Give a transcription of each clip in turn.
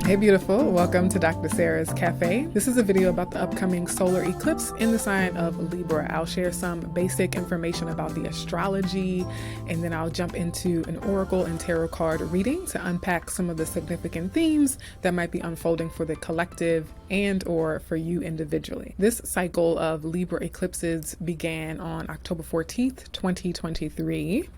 Hey beautiful, welcome to Dr. Sarah's Café. This is a video about the upcoming solar eclipse in the sign of Libra. I'll share some basic information about the astrology, and then I'll jump into an oracle and tarot card reading to unpack some of the significant themes that might be unfolding for the collective and or for you individually. This cycle of Libra eclipses began on October 14th, 2023,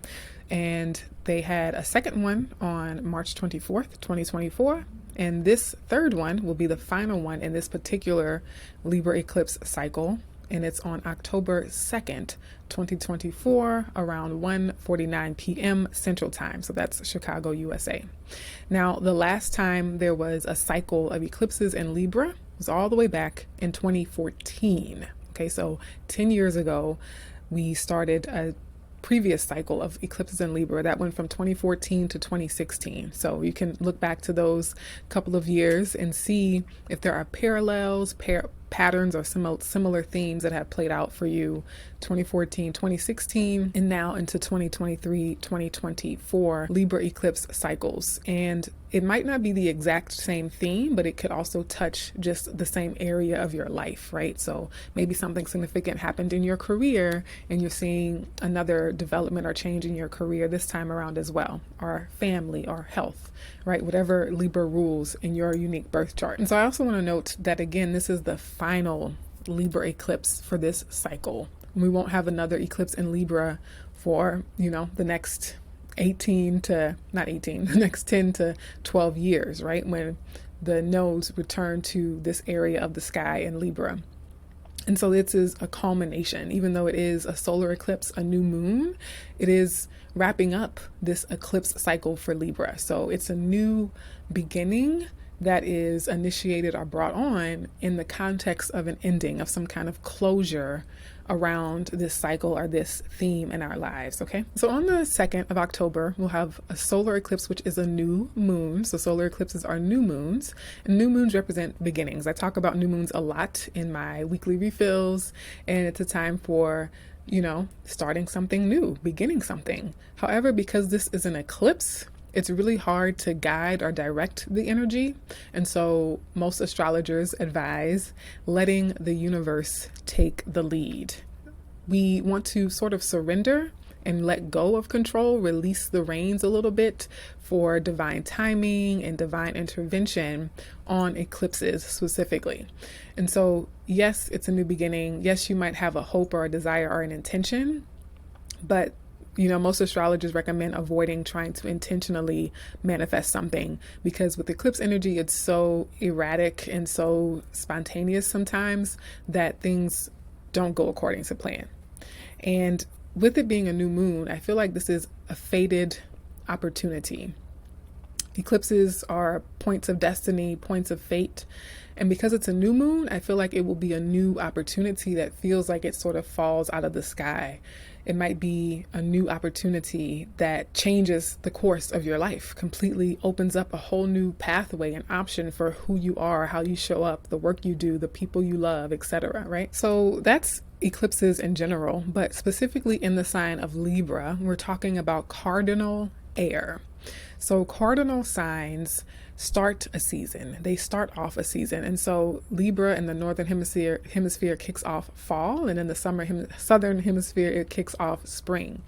and they had a second one on March 24th, 2024. And this third one will be the final one in this particular Libra eclipse cycle. And it's on October 2nd, 2024, around 1:49 p.m. Central Time. So that's Chicago, USA. Now, the last time there was a cycle of eclipses in Libra was all the way back in 2014. Okay, so 10 years ago, we started a previous cycle of eclipses in Libra that went from 2014 to 2016. So you can look back to those couple of years and see if there are parallels, patterns, or similar themes that have played out for you 2014, 2016, and now into 2023, 2024 Libra eclipse cycles. And it might not be the exact same theme, but it could also touch just the same area of your life, right? So maybe something significant happened in your career and you're seeing another development or change in your career this time around as well, or family or health, right? Whatever Libra rules in your unique birth chart. And so I also want to note that, again, this is the final Libra eclipse for this cycle. We won't have another eclipse in Libra for, the next the next 10 to 12 years, right? When the nodes return to this area of the sky in Libra. And so this is a culmination. Even though it is a solar eclipse, a new moon, it is wrapping up this eclipse cycle for Libra. So it's a new beginning that is initiated or brought on in the context of an ending, of some kind of closure around this cycle or this theme in our lives, okay? So on the 2nd of October, we'll have a solar eclipse, which is a new moon. So solar eclipses are new moons, and new moons represent beginnings. I talk about new moons a lot in my weekly refills, and it's a time for starting something new, beginning something. However, because this is an eclipse, it's really hard to guide or direct the energy. And so most astrologers advise letting the universe take the lead. We want to sort of surrender and let go of control, release the reins a little bit for divine timing and divine intervention on eclipses specifically. And so, yes, it's a new beginning. Yes, you might have a hope or a desire or an intention, but most astrologers recommend avoiding trying to intentionally manifest something, because with eclipse energy, it's so erratic and so spontaneous sometimes that things don't go according to plan. And with it being a new moon, I feel like this is a fated opportunity. Eclipses are points of destiny, points of fate. And because it's a new moon, I feel like it will be a new opportunity that feels like it sort of falls out of the sky. It might be a new opportunity that changes the course of your life, completely opens up a whole new pathway, an option for who you are, how you show up, the work you do, the people you love, etc., right? So that's eclipses in general, but specifically in the sign of Libra, we're talking about cardinal air. So cardinal signs start a season. They start off a season. And so Libra in the northern hemisphere kicks off fall, and in the southern hemisphere it kicks off spring.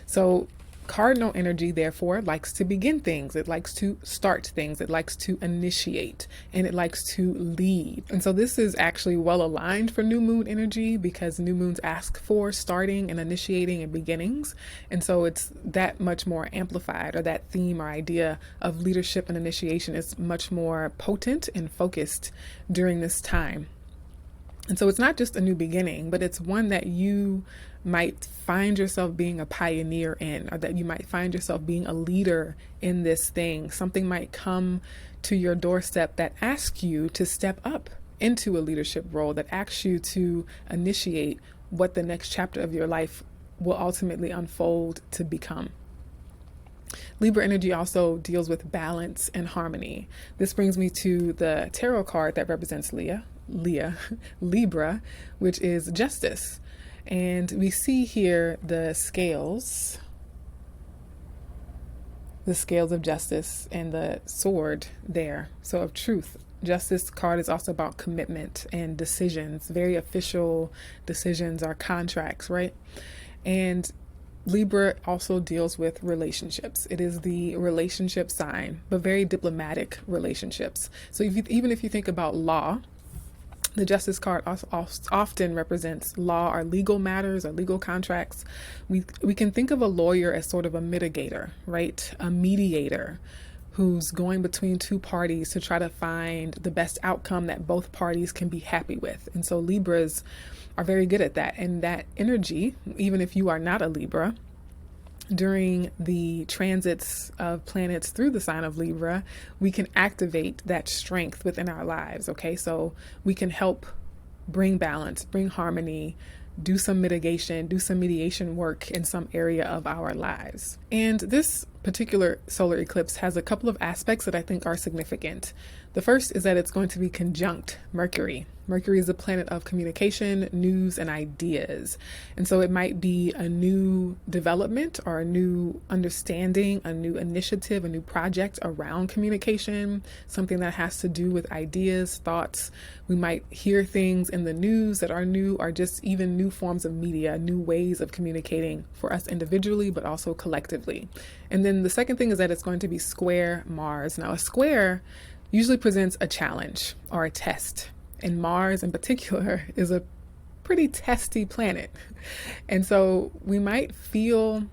So cardinal energy, therefore, likes to begin things. It likes to start things. It likes to initiate, and it likes to lead. And so this is actually well aligned for new moon energy, because new moons ask for starting and initiating and beginnings. And so it's that much more amplified, or that theme or idea of leadership and initiation is much more potent and focused during this time. And so it's not just a new beginning, but it's one that you might find yourself being a pioneer in, or that you might find yourself being a leader in this thing. Something might come to your doorstep that asks you to step up into a leadership role, that asks you to initiate what the next chapter of your life will ultimately unfold to become. Libra energy also deals with balance and harmony. This brings me to the tarot card that represents Libra, which is justice. And we see here the scales the scales of justice and the sword there. So of truth. Justice card is also about commitment and decisions, very official decisions or contracts, right? And Libra also deals with relationships. It is the relationship sign, but very diplomatic relationships. So even if you think about law, the Justice card often represents law or legal matters or legal contracts. We can think of a lawyer as sort of a mitigator, right? A mediator who's going between two parties to try to find the best outcome that both parties can be happy with. And so Libras are very good at that. And that energy, even if you are not a Libra, during the transits of planets through the sign of Libra, we can activate that strength within our lives. Okay, so we can help bring balance, bring harmony, do some mitigation, do some mediation work in some area of our lives. And this particular solar eclipse has a couple of aspects that I think are significant. The first is that it's going to be conjunct Mercury. Mercury is the planet of communication, news, and ideas. And so it might be a new development or a new understanding, a new initiative, a new project around communication, something that has to do with ideas, thoughts. We might hear things in the news that are new, or just even new forms of media, new ways of communicating for us individually, but also collectively. And then the second thing is that it's going to be square Mars. Now, a square usually presents a challenge or a test. And Mars in particular is a pretty testy planet. And so we might feel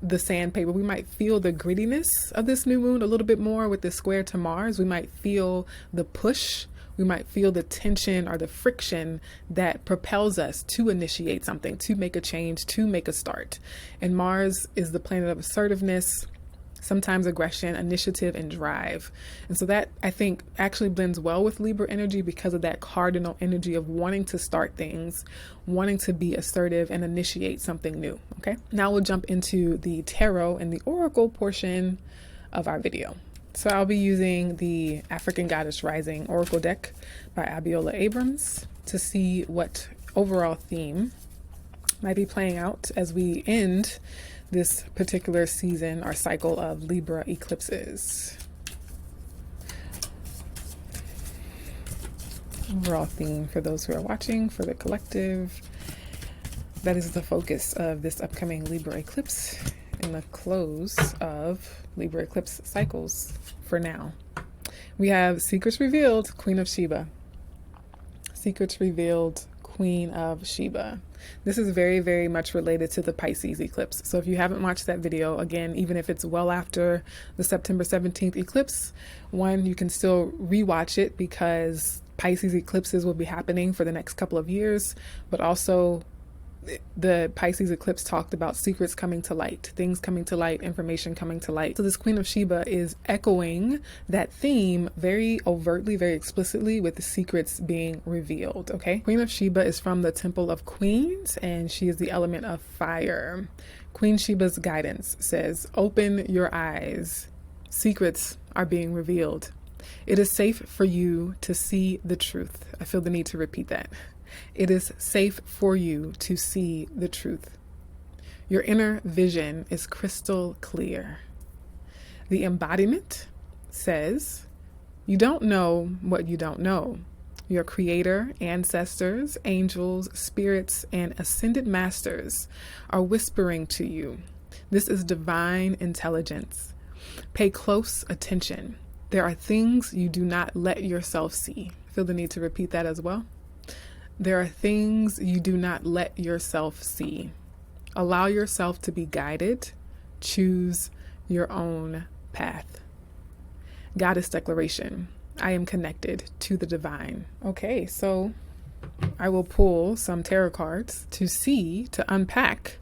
the sandpaper. We might feel the grittiness of this new moon a little bit more with this square to Mars. We might feel the push. We might feel the tension or the friction that propels us to initiate something, to make a change, to make a start. And Mars is the planet of assertiveness, sometimes aggression, initiative, and drive. And so that, I think, actually blends well with Libra energy because of that cardinal energy of wanting to start things, wanting to be assertive and initiate something new. Okay, now we'll jump into the tarot and the oracle portion of our video. So I'll be using the African Goddess Rising Oracle deck by Abiola Abrams to see what overall theme might be playing out as we end this particular season or cycle of Libra eclipses. Overall theme for those who are watching, for the collective. That is the focus of this upcoming Libra eclipse and the close of Libra eclipse cycles for now. We have Secrets Revealed, Queen of Sheba. Secrets Revealed, Queen of Sheba. This is very, very much related to the Pisces eclipse. So if you haven't watched that video, again, even if it's well after the September 17th eclipse, one, you can still rewatch it because Pisces eclipses will be happening for the next couple of years, but also the Pisces eclipse talked about secrets coming to light, things coming to light, information coming to light. So this Queen of Sheba is echoing that theme very overtly, very explicitly, with the secrets being revealed. Okay. Queen of Sheba is from the Temple of Queens, and she is the element of fire. Queen Sheba's guidance says, open your eyes. Secrets are being revealed. It is safe for you to see the truth. I feel the need to repeat that. It is safe for you to see the truth. Your inner vision is crystal clear. The embodiment says, you don't know what you don't know. Your creator, ancestors, angels, spirits, and ascended masters are whispering to you. This is divine intelligence. Pay close attention. There are things you do not let yourself see. Feel the need to repeat that as well. There are things you do not let yourself see. Allow yourself to be guided. Choose your own path. Goddess declaration. I am connected to the divine. Okay, so I will pull some tarot cards to unpack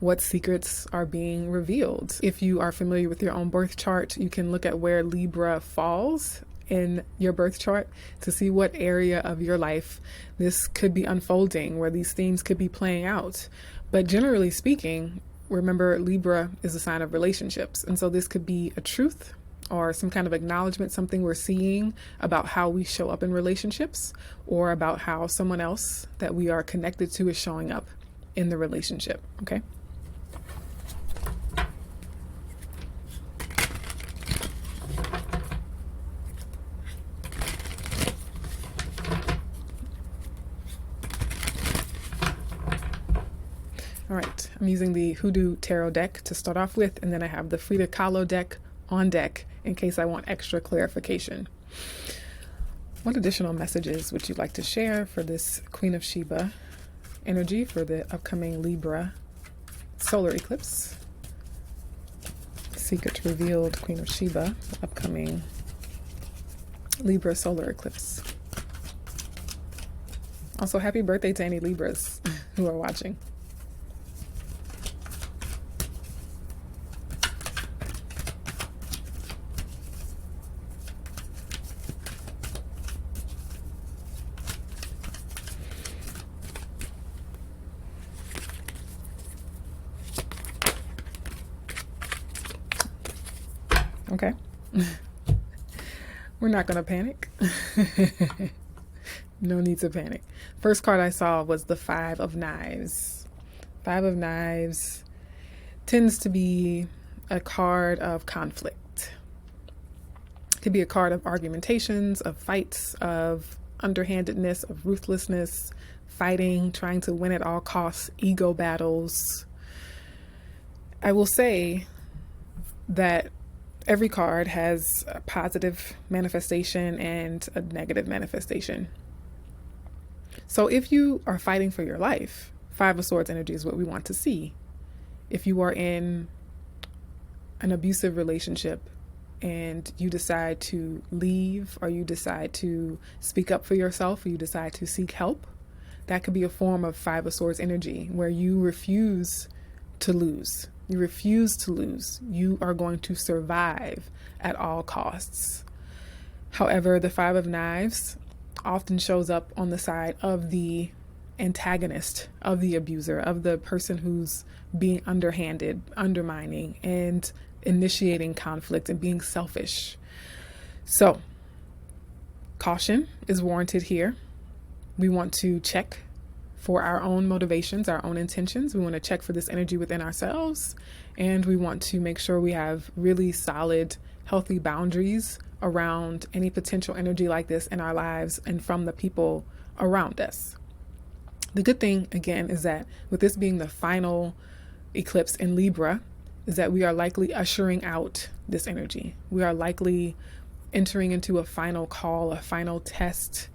what secrets are being revealed. If you are familiar with your own birth chart, you can look at where Libra falls in your birth chart to see what area of your life this could be unfolding, where these themes could be playing out. But generally speaking, remember, Libra is a sign of relationships. And so this could be a truth or some kind of acknowledgement, something we're seeing about how we show up in relationships, or about how someone else that we are connected to is showing up in the relationship. Okay. All right, I'm using the Hoodoo Tarot deck to start off with, and then I have the Frida Kahlo deck on deck in case I want extra clarification. What additional messages would you like to share for this Queen of Sheba energy for the upcoming Libra solar eclipse? Secret revealed, Queen of Sheba, upcoming Libra solar eclipse. Also, happy birthday to any Libras who are watching. Okay. We're not going to panic. No need to panic. First card I saw was the Five of Knives. Five of Knives tends to be a card of conflict. It could be a card of argumentations, of fights, of underhandedness, of ruthlessness, fighting, trying to win at all costs, ego battles. I will say that every card has a positive manifestation and a negative manifestation. So if you are fighting for your life, Five of Swords energy is what we want to see. If you are in an abusive relationship and you decide to leave, or you decide to speak up for yourself, or you decide to seek help, that could be a form of Five of Swords energy where you refuse to lose. You refuse to lose. You are going to survive at all costs. However, the Five of Knives often shows up on the side of the antagonist, of the abuser, of the person who's being underhanded, undermining, and initiating conflict and being selfish. So, caution is warranted here. We want to check for our own motivations, our own intentions. We want to check for this energy within ourselves, and we want to make sure we have really solid, healthy boundaries around any potential energy like this in our lives and from the people around us. The good thing, again, is that with this being the final eclipse in Libra, is that we are likely ushering out this energy. We are likely entering into a final call, a final test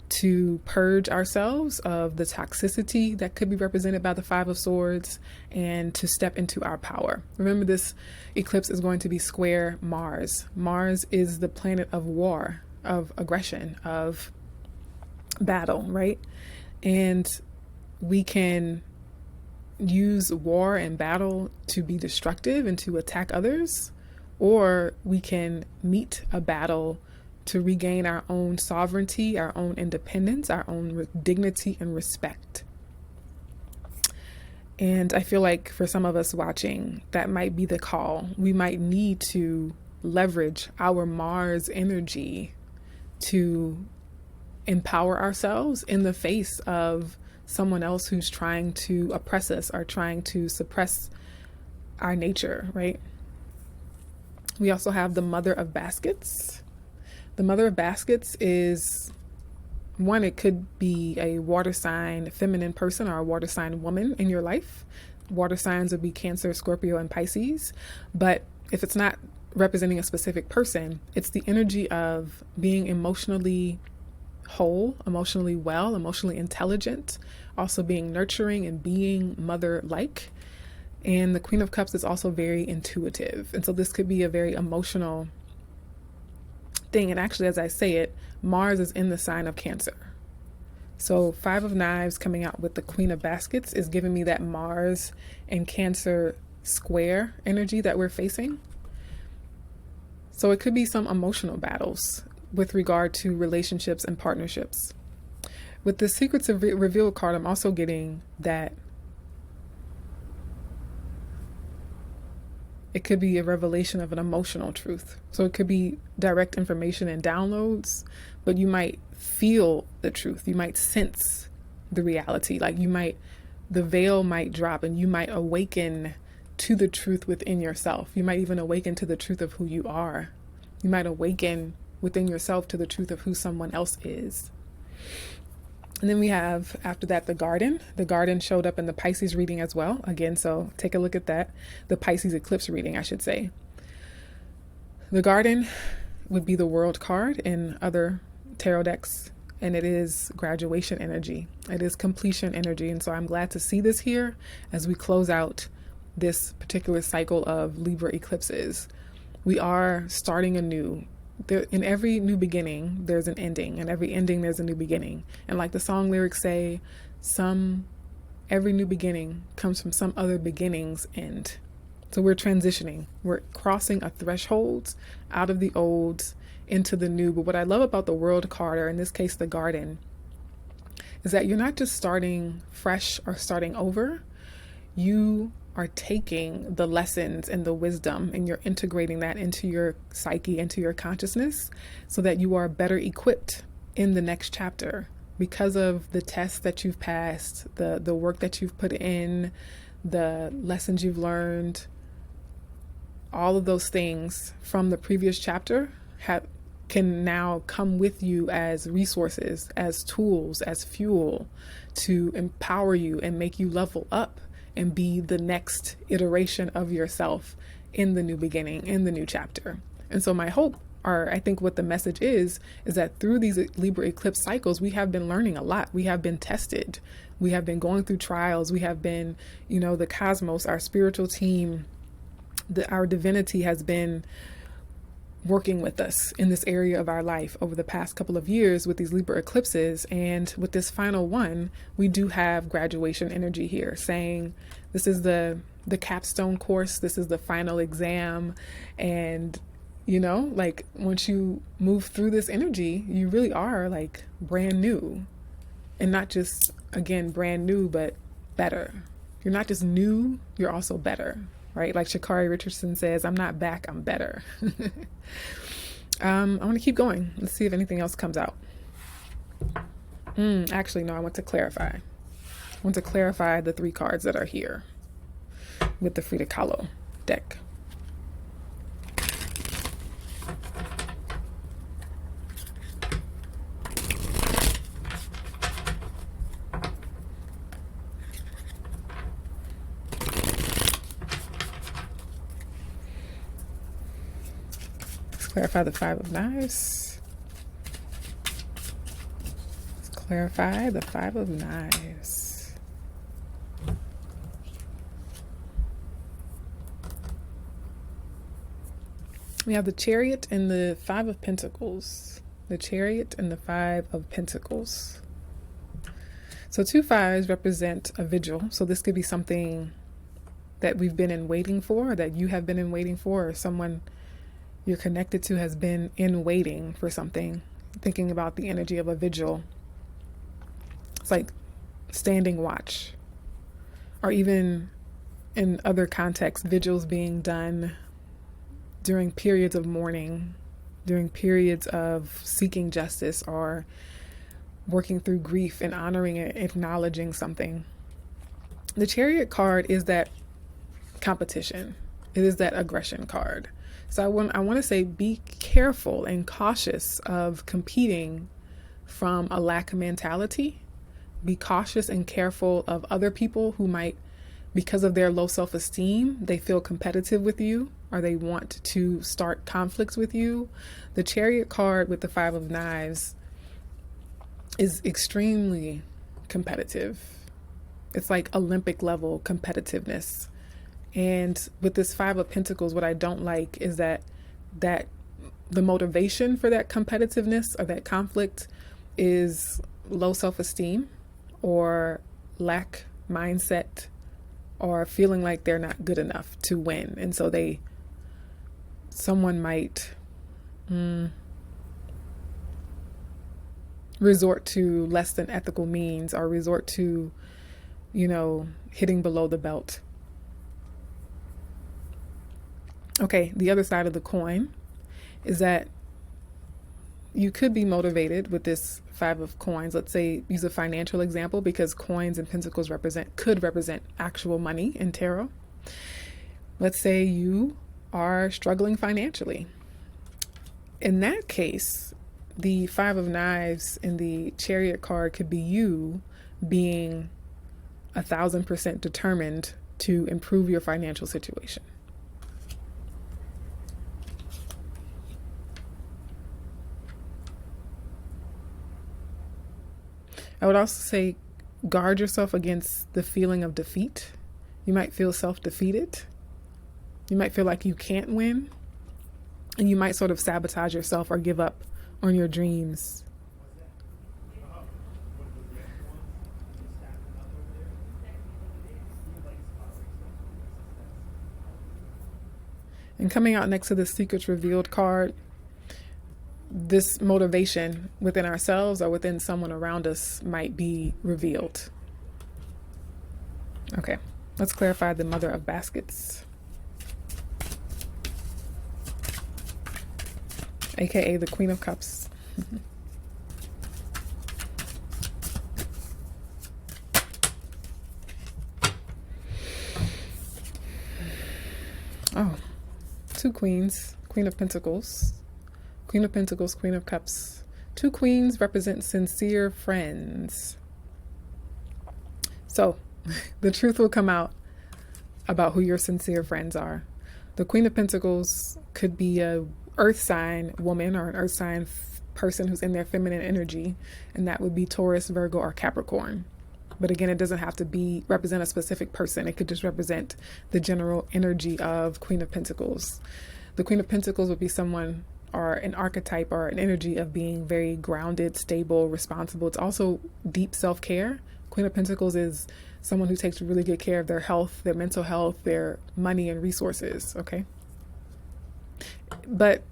to purge ourselves of the toxicity that could be represented by the Five of Swords and to step into our power. Remember, this eclipse is going to be square Mars. Mars is the planet of war, of aggression, of battle, right? And we can use war and battle to be destructive and to attack others, or we can meet a battle to regain our own sovereignty, our own independence, our own dignity and respect. And I feel like for some of us watching, that might be the call. We might need to leverage our Mars energy to empower ourselves in the face of someone else who's trying to oppress us or trying to suppress our nature, right? We also have the Mother of Baskets. The Mother of Baskets is one, it could be a water sign feminine person or a water sign woman in your life. Water signs would be Cancer, Scorpio, and Pisces. But if it's not representing a specific person, it's the energy of being emotionally whole, emotionally well, emotionally intelligent, also being nurturing and being mother-like. And the Queen of Cups is also very intuitive. And so this could be a very emotional thing. And actually, as I say it, Mars is in the sign of Cancer. So Five of Knives coming out with the Queen of Baskets is giving me that Mars and Cancer square energy that we're facing. So it could be some emotional battles with regard to relationships and partnerships. With the Secrets of Reveal card, I'm also getting that it could be a revelation of an emotional truth. So it could be direct information and downloads, but you might feel the truth. You might sense the reality. Like the veil might drop and you might awaken to the truth within yourself. You might even awaken to the truth of who you are. You might awaken within yourself to the truth of who someone else is. And then we have, after that, the garden. The garden showed up in the Pisces reading as well. Again, so take a look at that. The Pisces eclipse reading, I should say. The garden would be the world card in other tarot decks. And it is graduation energy. It is completion energy. And so I'm glad to see this here as we close out this particular cycle of Libra eclipses. We are starting anew. In every new beginning, there's an ending. In every ending, there's a new beginning. And like the song lyrics say, every new beginning comes from some other beginning's end. So we're transitioning. We're crossing a threshold out of the old into the new. But what I love about the world card, or in this case, the garden, is that you're not just starting fresh or starting over. You are taking the lessons and the wisdom and you're integrating that into your psyche, into your consciousness, so that you are better equipped in the next chapter because of the tests that you've passed, the work that you've put in, the lessons you've learned. All of those things from the previous chapter can now come with you as resources, as tools, as fuel to empower you and make you level up and be the next iteration of yourself in the new beginning, in the new chapter. And so my hope, or I think what the message is that through these Libra eclipse cycles, we have been learning a lot. We have been tested. We have been going through trials. We have been, the cosmos, our spiritual team, our divinity has been working with us in this area of our life over the past couple of years with these Libra eclipses. And with this final one, we do have graduation energy here, saying this is the capstone course. This is the final exam. And, like once you move through this energy, you really are like brand new, and not just, again, brand new, but better. You're not just new, you're also better. Right? Like Sha'Carri Richardson says, I'm not back, I'm better. I want to keep going. Let's see if anything else comes out. Actually, no, I want to clarify. I want to clarify the 3 cards that are here with the Frida Kahlo deck. Clarify the 5 of Knives. Let's clarify the 5 of Knives. We have the Chariot and the 5 of Pentacles. The Chariot and the 5 of Pentacles. So 2 5s represent a vigil. So this could be something that we've been in waiting for, or that you have been in waiting for, or someone you're connected to has been in waiting for something. Thinking about the energy of a vigil. It's like standing watch. Or even in other contexts, vigils being done during periods of mourning, during periods of seeking justice, or working through grief and honoring and acknowledging something. The Chariot card is that competition. It is that aggression card. So I want to say, be careful and cautious of competing from a lack mentality. Be cautious and careful of other people who might, because of their low self-esteem, they feel competitive with you, or they want to start conflicts with you. The Chariot card with the 5 of Knives is extremely competitive. It's like Olympic level competitiveness. And with this 5 of Pentacles, what I don't like is that the motivation for that competitiveness or that conflict is low self-esteem or lack mindset or feeling like they're not good enough to win. And so someone might resort to less than ethical means, or resort to, hitting below the belt. Okay, the other side of the coin is that you could be motivated with this 5 of coins. Let's say, use a financial example, because coins and pentacles could represent actual money in tarot. Let's say you are struggling financially. In that case, the Five of Knives in the Chariot card could be you being 1,000% determined to improve your financial situation. I would also say guard yourself against the feeling of defeat. You might feel self-defeated. You might feel like you can't win. And you might sort of sabotage yourself or give up on your dreams. And coming out next to the Secrets Revealed card, this motivation within ourselves or within someone around us might be revealed. Okay, let's clarify the Mother of Baskets, aka the Queen of Cups. Oh, two queens, Queen of Pentacles. Queen of Pentacles, Queen of Cups. Two queens represent sincere friends. So, the truth will come out about who your sincere friends are. The Queen of Pentacles could be a earth sign woman or an earth sign person who's in their feminine energy, and that would be Taurus, Virgo, or Capricorn. But again, it doesn't have to represent a specific person. It could just represent the general energy of Queen of Pentacles. The Queen of Pentacles would be someone or an archetype or an energy of being very grounded, stable, responsible. It's also deep self-care. Queen of Pentacles is someone who takes really good care of their health, their mental health, their money and resources, okay? But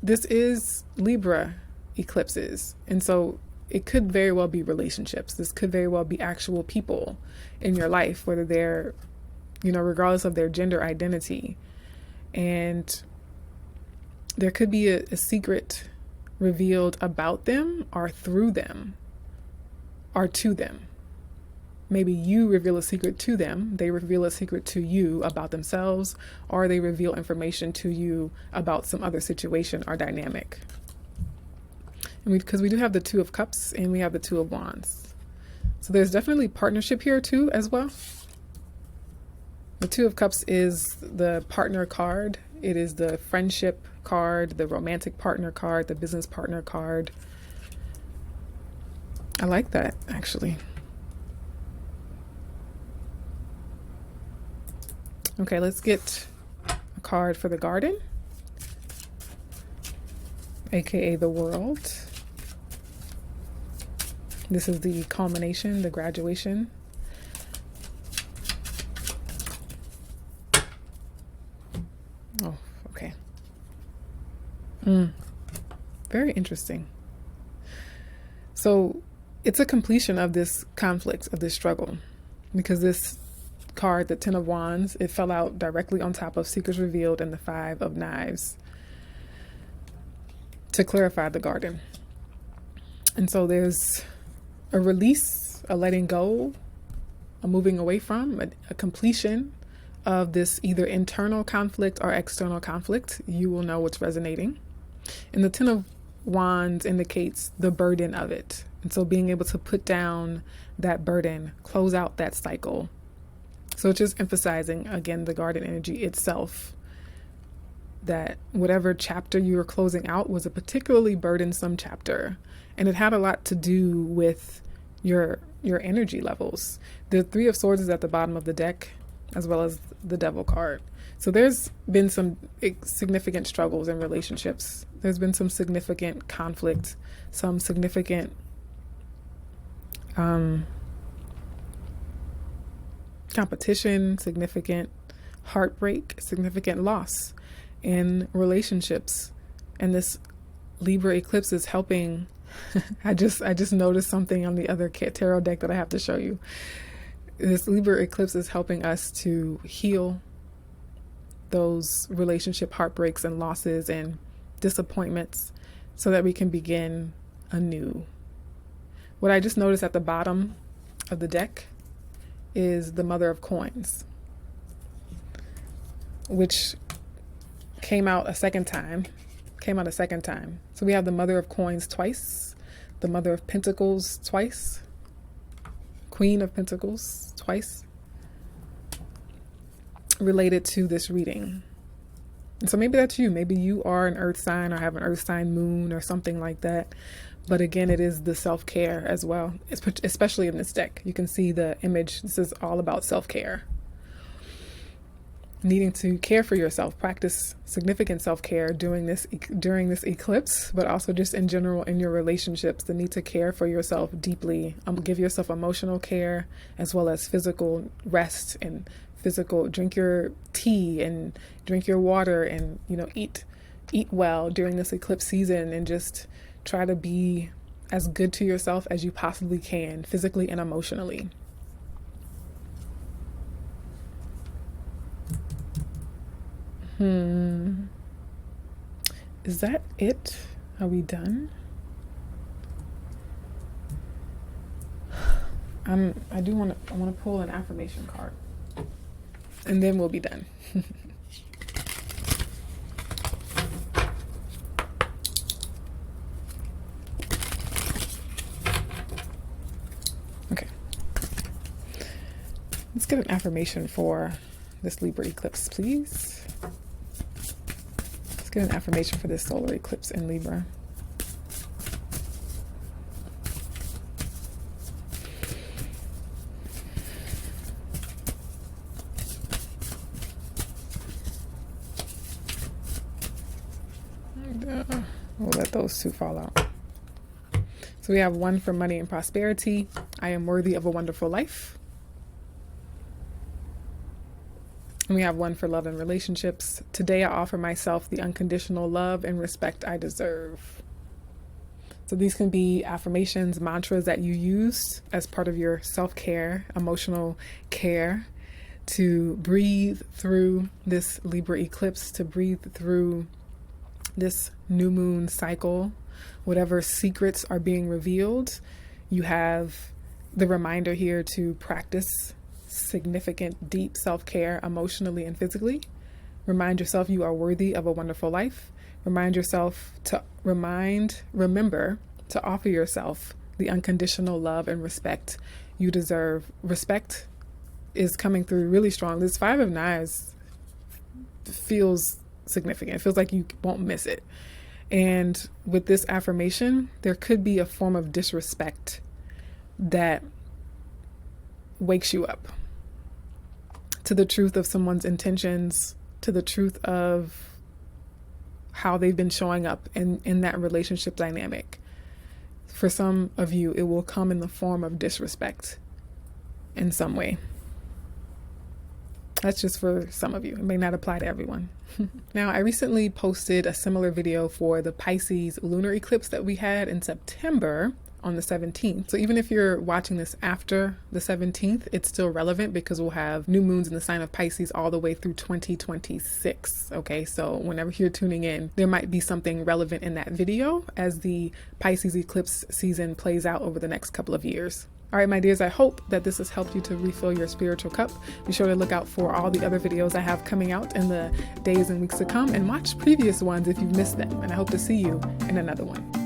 this is Libra eclipses. And so it could very well be relationships. This could very well be actual people in your life, whether they're, regardless of their gender identity. And there could be a secret revealed about them or through them or to them. Maybe you reveal a secret to them, they reveal a secret to you about themselves, or they reveal information to you about some other situation or dynamic. And because we do have the Two of Cups and we have the Two of Wands. So there's definitely partnership here too as well. The Two of Cups is the partner card. It is the friendship card, the romantic partner card, the business partner card. I like that, actually. Okay, let's get a card for the Garden, aka the World. This is the culmination, the graduation. Oh, okay. Very interesting. So it's a completion of this conflict, of this struggle, because this card, the Ten of Wands, it fell out directly on top of Secrets Revealed and the Five of Knives to clarify the Garden. And so there's a release, a letting go, a moving away from, a completion of this either internal conflict or external conflict. You will know what's resonating. And the Ten of Wands indicates the burden of it. And so being able to put down that burden, close out that cycle. So it's just emphasizing, again, the Garden energy itself, that whatever chapter you were closing out was a particularly burdensome chapter. And it had a lot to do with your energy levels. The Three of Swords is at the bottom of the deck, as well as the Devil card. So there's been some significant struggles in relationships. There's been some significant conflict, some significant competition, significant heartbreak, significant loss in relationships. And this Libra eclipse is helping. I just noticed something on the other tarot deck that I have to show you. This Libra eclipse is helping us to heal those relationship heartbreaks and losses and disappointments so that we can begin anew. What I just noticed at the bottom of the deck is the Mother of Coins, which came out a second time Came out a second time. So we have the Mother of Coins twice, the Mother of Pentacles twice, Queen of Pentacles twice, related to this reading. And so maybe that's you. Maybe you are an earth sign or have an earth sign moon or something like that. But again, it is the self-care as well, especially in this deck. You can see the image. This is all about self-care. Needing to care for yourself, practice significant self-care during this eclipse, but also just in general in your relationships, the need to care for yourself deeply. Give yourself emotional care as well as physical rest and physical. Drink your tea and drink your water, and eat well during this eclipse season, and just try to be as good to yourself as you possibly can, physically and emotionally. Is that it? Are we done? I want to pull an affirmation card, and then we'll be done. Okay. Let's get an affirmation for this Libra eclipse, please. Let's get an affirmation for this solar eclipse in Libra. We'll let those two fall out. So we have one for money and prosperity. I am worthy of a wonderful life. And we have one for love and relationships. Today I offer myself the unconditional love and respect I deserve. So these can be affirmations, mantras that you use as part of your self-care, emotional care, to breathe through this Libra eclipse, to breathe through this new moon cycle. Whatever secrets are being revealed, you have the reminder here to practice significant, deep self-care emotionally and physically. Remind yourself you are worthy of a wonderful life. Remember to offer yourself the unconditional love and respect you deserve. Respect is coming through really strong. This Five of Knives feels significant. It feels like you won't miss it. And with this affirmation, there could be a form of disrespect that wakes you up to the truth of someone's intentions, to the truth of how they've been showing up in that relationship dynamic. For some of you, it will come in the form of disrespect in some way. That's just for some of you. It may not apply to everyone. Now, I recently posted a similar video for the Pisces lunar eclipse that we had in September on the 17th. So even if you're watching this after the 17th, it's still relevant because we'll have new moons in the sign of Pisces all the way through 2026. Okay, so whenever you're tuning in, there might be something relevant in that video as the Pisces eclipse season plays out over the next couple of years. All right, my dears, I hope that this has helped you to refill your spiritual cup. Be sure to look out for all the other videos I have coming out in the days and weeks to come, and watch previous ones if you've missed them. And I hope to see you in another one.